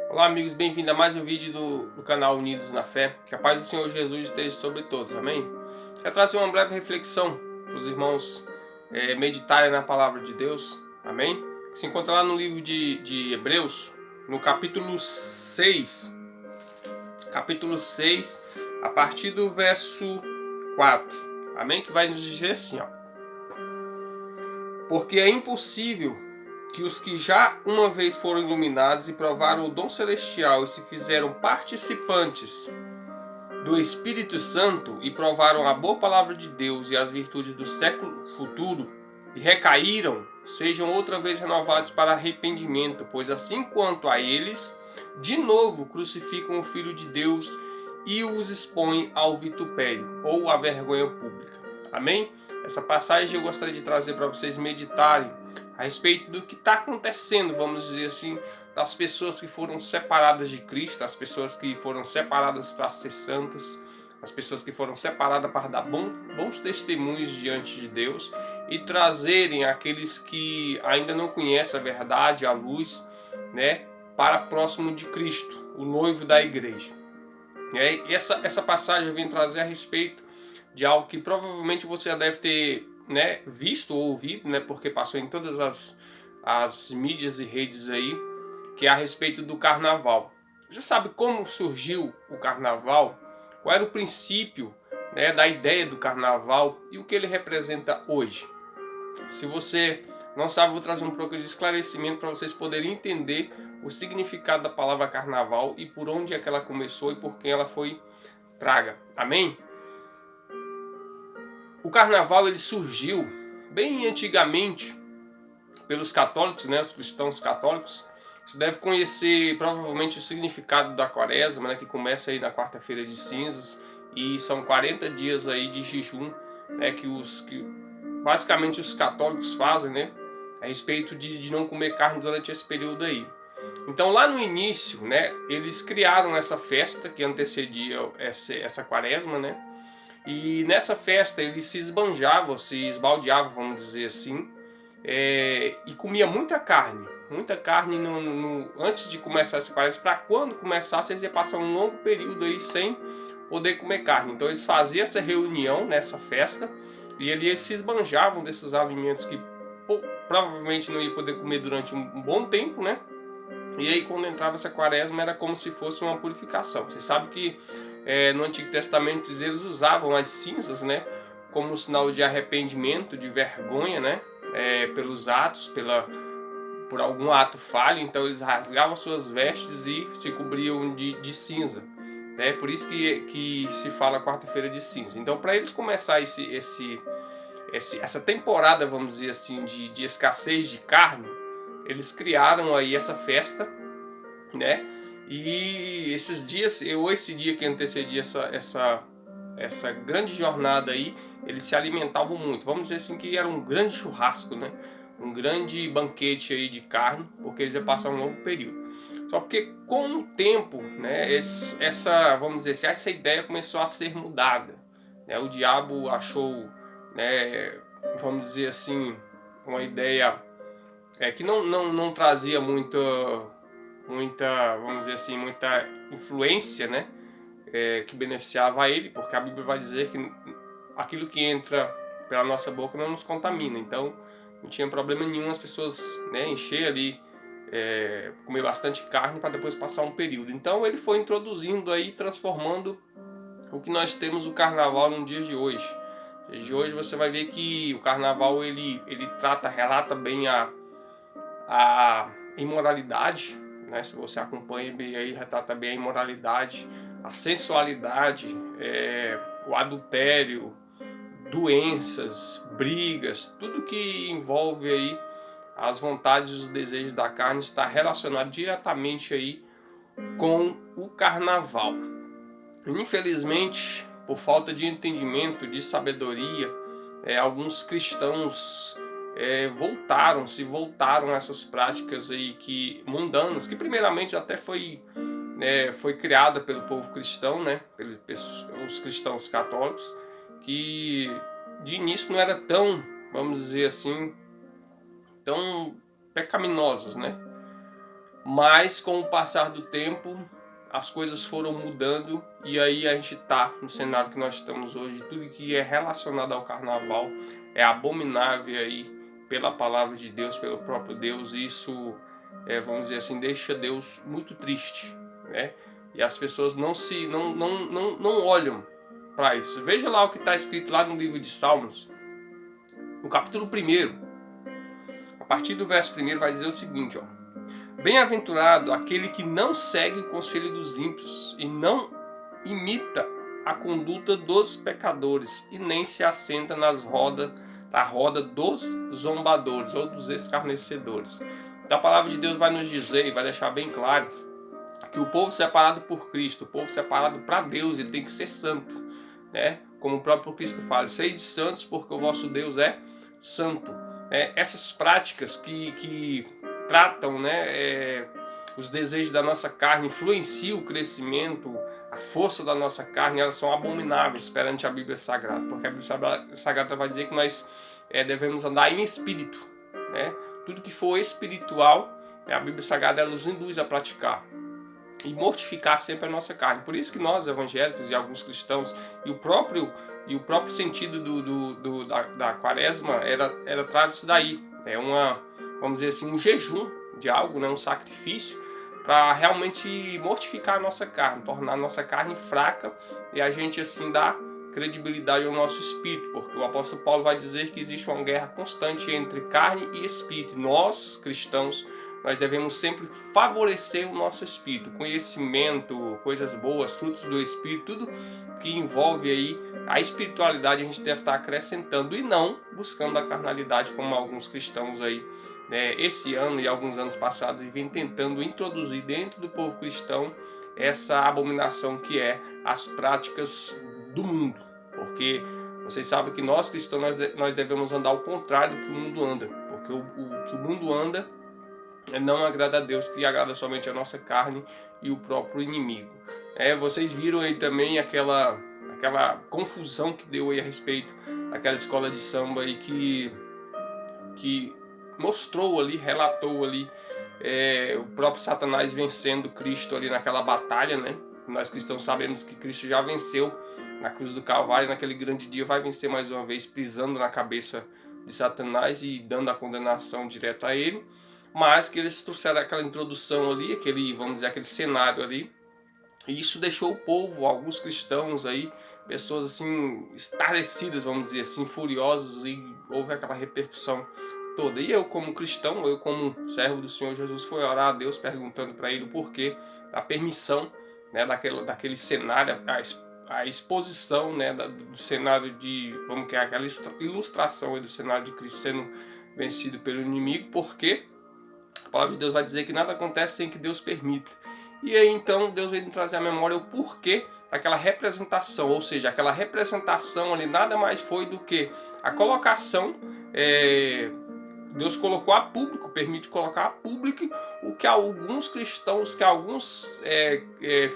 Olá amigos, bem-vindos a mais um vídeo do canal Unidos na Fé. Que a paz do Senhor Jesus esteja sobre todos, amém? Quero trazer uma breve reflexão para os irmãos meditarem na palavra de Deus, amém? Se encontra lá no livro de Hebreus, no capítulo 6, a partir do verso 4, amém? Que vai nos dizer assim, ó: porque é impossível que os que já uma vez foram iluminados e provaram o dom celestial e se fizeram participantes do Espírito Santo e provaram a boa palavra de Deus e as virtudes do século futuro e recaíram, sejam outra vez renovados para arrependimento, pois assim quanto a eles, de novo crucificam o Filho de Deus e os expõem ao vitupério ou à vergonha pública. Amém? Essa passagem eu gostaria de trazer para vocês meditarem a respeito do que está acontecendo, vamos dizer assim, das pessoas que foram separadas de Cristo, as pessoas que foram separadas para ser santas, as pessoas que foram separadas para dar bons testemunhos diante de Deus e trazerem aqueles que ainda não conhecem a verdade, a luz, né, para próximo de Cristo, o noivo da igreja. Essa passagem vem trazer a respeito de algo que provavelmente você já deve ter, né, visto ou ouvido, né, porque passou em todas as mídias e redes aí, que é a respeito do carnaval. Você sabe como surgiu o carnaval? Qual era o princípio, né, da ideia do carnaval e o que ele representa hoje? Se você não sabe, vou trazer um pouco de esclarecimento para vocês poderem entender o significado da palavra carnaval e por onde é que ela começou e por quem ela foi traga. Amém? O carnaval ele surgiu bem antigamente pelos católicos, né, os cristãos católicos. Você deve conhecer provavelmente o significado da quaresma, né, que começa aí na quarta-feira de cinzas e são 40 dias aí de jejum, né, que basicamente os católicos fazem, né, a respeito de não comer carne durante esse período aí. Então lá no início, né, eles criaram essa festa que antecedia essa quaresma, né, e nessa festa eles se esbanjavam, se esbaldeavam, vamos dizer assim, e comia muita carne antes de começar essa quaresma, para quando começasse eles iam passar um longo período aí sem poder comer carne. Então eles faziam essa reunião nessa festa e eles se esbanjavam desses alimentos que provavelmente não ia poder comer durante um bom tempo, né? E aí quando entrava essa quaresma era como se fosse uma purificação. Você sabe que no Antigo Testamento eles usavam as cinzas, né, como um sinal de arrependimento, de vergonha, né, pelos atos, por algum ato falho. Então eles rasgavam suas vestes e se cobriam de cinza. Né? Por isso que se fala quarta-feira de cinza. Então para eles começar essa temporada, vamos dizer assim, de escassez de carne, eles criaram aí essa festa, né? E esses dias, esse dia que antecedia essa grande jornada aí, eles se alimentavam muito. Vamos dizer assim que era um grande churrasco, né? Um grande banquete aí de carne, porque eles iam passar um longo período. Só porque com o tempo, né, vamos dizer assim, essa ideia começou a ser mudada. Né? O diabo achou, né, vamos dizer assim, uma ideia que não trazia vamos dizer assim, muita influência, né, que beneficiava a ele, porque a Bíblia vai dizer que aquilo que entra pela nossa boca não nos contamina. Então não tinha problema nenhum as pessoas, né, encher ali, comer bastante carne para depois passar um período. Então ele foi introduzindo aí, transformando o que nós temos o carnaval no dia de hoje. No dia de hoje você vai ver que o carnaval ele relata bem a imoralidade, né? Se você acompanha bem aí, retrata bem a imoralidade, a sensualidade, o adultério, doenças, brigas, tudo que envolve aí as vontades e os desejos da carne está relacionado diretamente aí com o carnaval. Infelizmente, por falta de entendimento, de sabedoria, alguns cristãos voltaram a essas práticas aí mundanas, que primeiramente até foi criada pelo povo cristão, né, pelos cristãos católicos, que de início não era tão, vamos dizer assim, tão pecaminosos, né? Mas com o passar do tempo, as coisas foram mudando e aí a gente está no cenário que nós estamos hoje. Tudo que é relacionado ao carnaval é abominável aí pela palavra de Deus, pelo próprio Deus. E isso, vamos dizer assim, deixa Deus muito triste, né? E as pessoas não olham para isso. Veja lá o que está escrito lá no livro de Salmos, no capítulo 1, a partir do verso 1 vai dizer o seguinte, ó: bem-aventurado aquele que não segue o conselho dos ímpios e não imita a conduta dos pecadores e nem se assenta na roda dos zombadores ou dos escarnecedores. Então a palavra de Deus vai nos dizer e vai deixar bem claro que o povo separado por Cristo, o povo separado para Deus, ele tem que ser santo, né? Como o próprio Cristo fala: sede santos porque o vosso Deus é santo. Essas práticas que tratam, né, os desejos da nossa carne, influenciam o crescimento, a força da nossa carne, elas são abomináveis perante a Bíblia Sagrada, porque a Bíblia Sagrada vai dizer que nós devemos andar em espírito, né? Tudo que for espiritual, a Bíblia Sagrada ela nos induz a praticar e mortificar sempre a nossa carne. Por isso que nós, evangélicos e alguns cristãos, e o próprio sentido da quaresma era trago isso daí. É vamos dizer assim, um jejum de algo, né, um sacrifício, para realmente mortificar a nossa carne, tornar a nossa carne fraca e a gente assim dar credibilidade ao nosso espírito, porque o apóstolo Paulo vai dizer que existe uma guerra constante entre carne e espírito. Nós, cristãos, nós devemos sempre favorecer o nosso espírito, conhecimento, coisas boas, frutos do espírito, tudo que envolve aí a espiritualidade a gente deve estar acrescentando e não buscando a carnalidade como alguns cristãos aí, né, esse ano e alguns anos passados vêm tentando introduzir dentro do povo cristão essa abominação que é as práticas do mundo, porque vocês sabem que nós cristãos nós devemos andar ao contrário do que o mundo anda, porque o que o mundo anda não agrada a Deus, que agrada somente a nossa carne e o próprio inimigo. Vocês viram aí também aquela confusão que deu aí a respeito daquela escola de samba aí que mostrou ali, relatou ali o próprio Satanás vencendo Cristo ali naquela batalha, né? Nós cristãos sabemos que Cristo já venceu na cruz do Calvário, naquele grande dia vai vencer mais uma vez, pisando na cabeça de Satanás e dando a condenação direta a ele. Mas que eles trouxeram aquela introdução ali, vamos dizer, aquele cenário ali, e isso deixou o povo, alguns cristãos aí, pessoas assim, estarrecidas, vamos dizer assim, furiosos, e houve aquela repercussão toda. E eu como cristão, eu como servo do Senhor Jesus, fui orar a Deus perguntando para ele o porquê, a permissão, né, daquele cenário, a exposição, né, do cenário de, vamos que aquela ilustração aí do cenário de Cristo sendo vencido pelo inimigo, porque a palavra de Deus vai dizer que nada acontece sem que Deus permita. E aí então Deus veio nos trazer à memória o porquê daquela representação, ou seja, aquela representação ali nada mais foi do que a colocação, Deus colocou a público, permite colocar a público o que alguns cristãos, que alguns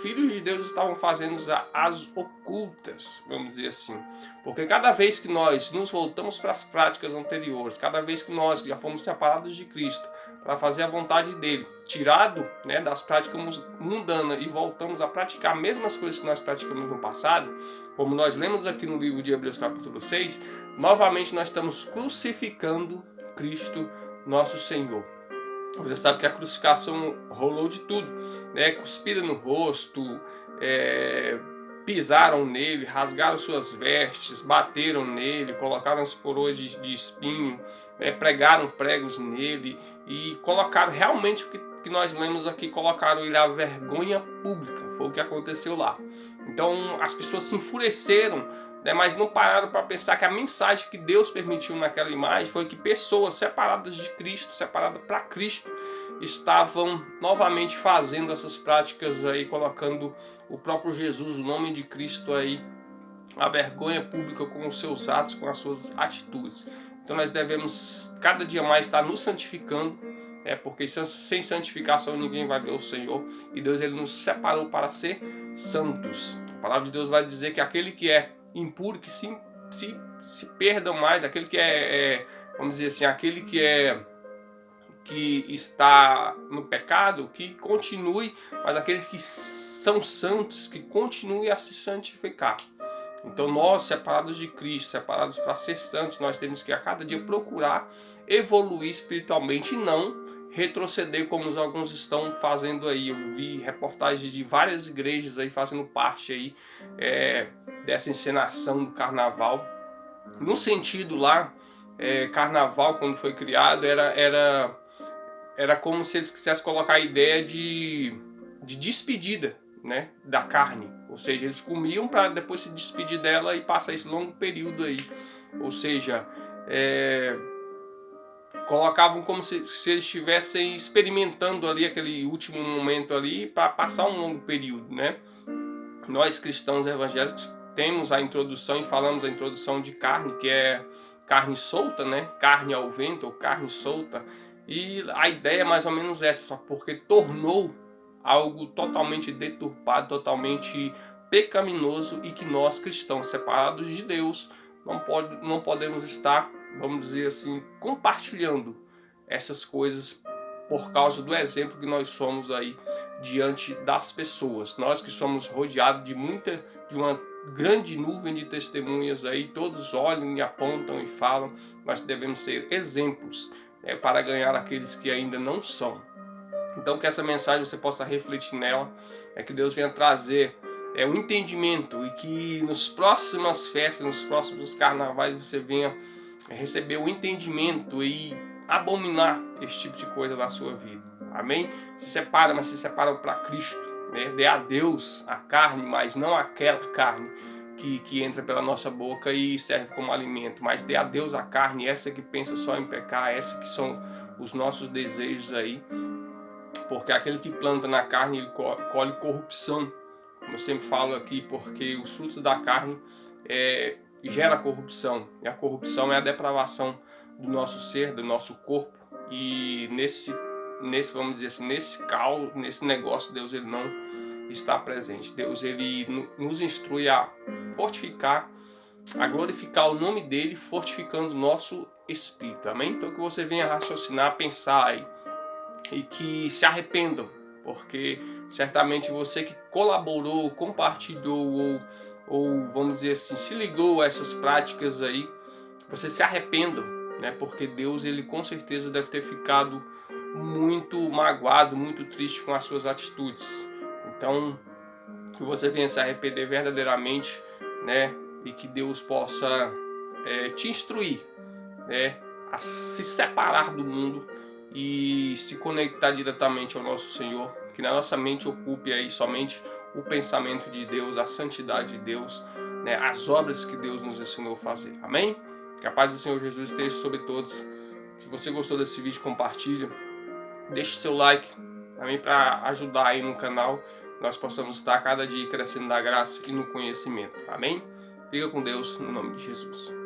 filhos de Deus estavam fazendo às ocultas, vamos dizer assim. Porque cada vez que nós nos voltamos para as práticas anteriores, cada vez que nós já fomos separados de Cristo, para fazer a vontade dele, tirado, né, das práticas mundanas e voltamos a praticar as mesmas coisas que nós praticamos no passado, como nós lemos aqui no livro de Hebreus capítulo 6, novamente nós estamos crucificando Cristo nosso Senhor. Você sabe que a crucificação rolou de tudo, né? Cuspida no rosto, pisaram nele, rasgaram suas vestes, bateram nele, colocaram as coroas de espinho, pregaram pregos nele e colocaram realmente o que nós lemos aqui, colocaram ele à vergonha pública. Foi o que aconteceu lá. Então as pessoas se enfureceram, né, mas não pararam para pensar que a mensagem que Deus permitiu naquela imagem foi que pessoas separadas de Cristo, separadas para Cristo, estavam novamente fazendo essas práticas aí, colocando o próprio Jesus, o nome de Cristo aí, a vergonha pública com os seus atos, com as suas atitudes. Então nós devemos cada dia mais estar nos santificando, porque sem santificação ninguém vai ver o Senhor, e Deus ele nos separou para ser santos. A palavra de Deus vai dizer que aquele que é impuro, que se perdam mais, aquele que vamos dizer assim, aquele que está no pecado, que continue, mas aqueles que são santos, que continuem a se santificar. Então nós, separados de Cristo, separados para ser santos, nós temos que a cada dia procurar evoluir espiritualmente e não retroceder como alguns estão fazendo aí. Eu vi reportagens de várias igrejas aí fazendo parte aí dessa encenação do carnaval. No sentido lá, carnaval quando foi criado era como se eles quisessem colocar a ideia de despedida, né, da carne. Ou seja, eles comiam para depois se despedir dela e passar esse longo período aí. Ou seja, colocavam como se eles estivessem experimentando ali aquele último momento ali para passar um longo período, né? Nós cristãos evangélicos temos a introdução e falamos a introdução de carne, que é carne solta, né? Carne ao vento ou carne solta. E a ideia é mais ou menos essa, só porque tornou algo totalmente deturpado, totalmente pecaminoso e que nós cristãos separados de Deus não podemos estar, vamos dizer assim, compartilhando essas coisas por causa do exemplo que nós somos aí diante das pessoas. Nós que somos rodeados de uma grande nuvem de testemunhas aí, todos olham e apontam e falam, nós devemos ser exemplos para ganhar aqueles que ainda não são. Então que essa mensagem você possa refletir nela, que Deus venha trazer um entendimento e que nas próximas festas, nos próximos carnavais você venha receber o entendimento e abominar esse tipo de coisa na sua vida. Amém? Se separa, mas se separa para Cristo. Dê a Deus a carne, mas não aquela carne que entra pela nossa boca e serve como alimento, mas dê a Deus a carne, essa que pensa só em pecar, essa que são os nossos desejos aí. Porque aquele que planta na carne, ele colhe corrupção. Como eu sempre falo aqui, porque os frutos da carne gera corrupção. E a corrupção é a depravação do nosso ser, do nosso corpo. E nesse vamos dizer assim, nesse negócio, Deus ele não está presente. Deus ele nos instrui a fortificar, a glorificar o nome dele, fortificando o nosso espírito. Amém? Então que você venha raciocinar, pensar aí e que se arrependam, porque certamente você que colaborou, compartilhou ou vamos dizer assim, se ligou a essas práticas aí, você se arrependam, né? Porque Deus ele com certeza deve ter ficado muito magoado, muito triste com as suas atitudes. Então que você venha se arrepender verdadeiramente, né? E que Deus possa te instruir, né? A se separar do mundo e se conectar diretamente ao nosso Senhor, que na nossa mente ocupe aí somente o pensamento de Deus, a santidade de Deus, né, as obras que Deus nos ensinou a fazer. Amém? Que a paz do Senhor Jesus esteja sobre todos. Se você gostou desse vídeo, compartilha, deixe seu like também para ajudar aí no canal, nós possamos estar cada dia crescendo na graça e no conhecimento. Amém? Fica com Deus no nome de Jesus.